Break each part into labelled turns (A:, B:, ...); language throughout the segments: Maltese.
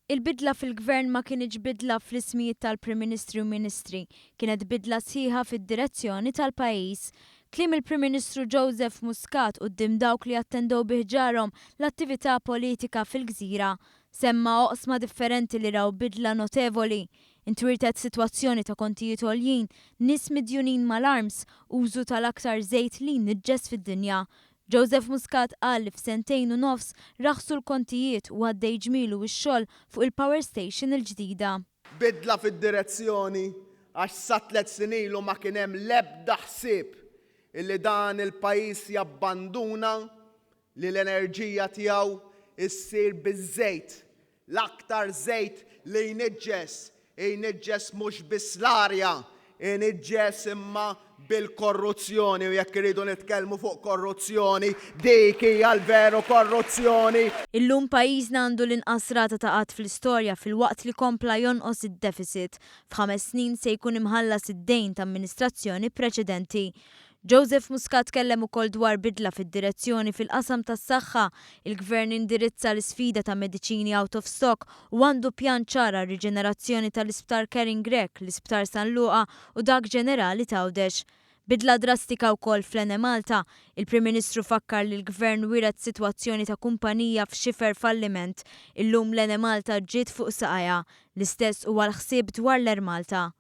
A: Il-bidla fil-Gvern ma kienx bidla fl-ismijiet tal-Prim Ministru u Ministri, kienet bidla sħiħa fid-direzzjoni tal-pajjiż. Kliem il-Prim Ministru Joseph Muscat quddiem dawk li attendew bi ħġarhom l-attività politika fil-Gżira. Semma oqsma differenti li raw bidla notevoli. Intwirtet sitwazzjoni ta' kontijiet għoljin, nies midjunin mal-arms, użu tal-aktar żejt li nniġġes fid-dinja. Joseph Muscat qal li f'sentejn u nofs raħsu l-kontijiet u għaddej ġmielu x-xogħol fuq il-power station il-ġdida.
B: Bidla fid-direzzjoni għax sa 3 snin ilu ma kien hemm l-ebda ħsieb illi dan il-pajjiż jabbanduna li l-enerġija tiegħu issir biż-żejt. L-aktar żejt li jniġġes mhux biss l-arja, jniġġes imma bil-korruzzjoni u jekk iridu nitkellmu fuq korruzzjoni, dik hija l-veru korruzzjoni.
A: Illum pajjiżna għandu l-inqas rata ta' qatt fl-istorja fil-waqt li kompla jonqos id-deficit. F'5 snin se jkun imħallas id-dejn ta' amministrazzjoni preċedenti. Joseph Muscat kellem ukoll dwar bidla fid-direzzjoni fil-qasam tas-saħħa. Il-Gvern indirizza l-isfida ta' mediċini out of stock u għandu pjan ċara riġenerazzjoni tal-Isptar Caring Grek, l-Isptar San Luqa u dak ġenerali ta' Għawdex. Bidla drastika wkoll fl-Ene Malta. Il-Prim Ministru fakkar li l-Gvern wiret sitwazzjoni ta' kumpanija f'xifer falliment. Illum l-Ene Malta ġiet fuq saqajja. L-istess huwa l-ħsieb dwar l-Air Malta.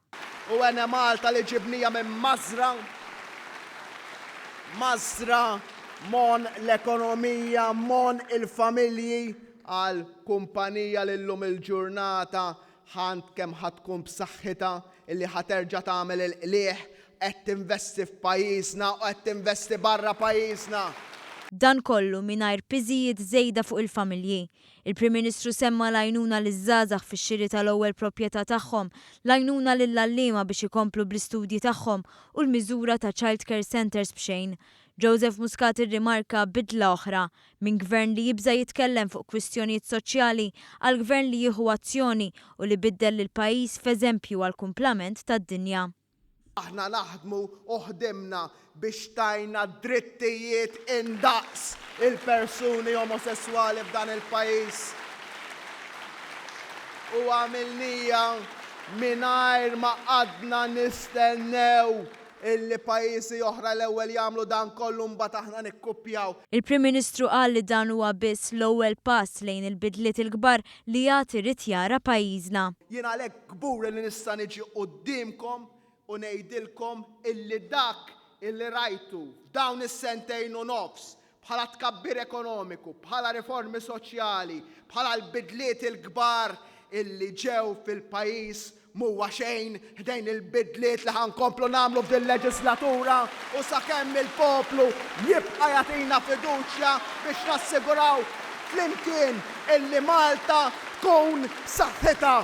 B: U Ene Malta li ġibnija minn Masra mon l-ekonomija, mon il-familji għal kumpanija li l-lum il-ġurnata ħant kemm ħatkun b'saħħitha illi ħaterġa' tagħmel il-qlieħ qed tinvesti f'pajjiżna u qed tinvesti barra pajjiżna.
A: Dan kollu mingħajr piżijiet żejda fuq il-familji. Il-Prim Ministru semma l-għajnuna liż-żgħażagħ fix-xiri tal-ewwel proprjetà tagħhom, l-għajnuna lill-għalliema biex ikomplu bl-istudji tagħhom u l-miżura ta' Child Care Centers b'xejn. Joseph Muscat irrimarka bidla oħra minn gvern li jibża jitkellem fuq kwistjonijiet soċjali għal gvern li jieħu azzjoni u li biddel il-pajjiż f'eżempju għal kumplament tad-dinja.
B: Aħna naħdmu u ħdimna biex tajna drittijiet indaqs il-persuni omosessuali f'dan il-pajjiż. U għamilnija mingħajr ma qadna nistennew illi pajjiżi oħra l-ewwel jagħmlu dan kollu mbagħad aħna nikkupjaw.
A: Il-Prim Ministru qal li dan huwa biss l-ewwel pass lejn il-bidliet il-kbar li jagħti rid jara pajjiżna.
B: Jien għalhekk kbur li nista' niġi qudiemkom u ngħidilkom illi dak illi rajtu f'dawn is-sentejn u nofs bħala tkabbir ekonomiku, bħala riformi soċjali, bħala l-bidliet il-kbar illi ġew fil-pajjiż muwa xejn ħdejn il-bidliet li ħankomplu nagħmlu f'din leġislatura u sakemm il-poplu jibqa' jagħtina fiduċja biex nassiguraw flimkien illi Malta tkun saħħitha.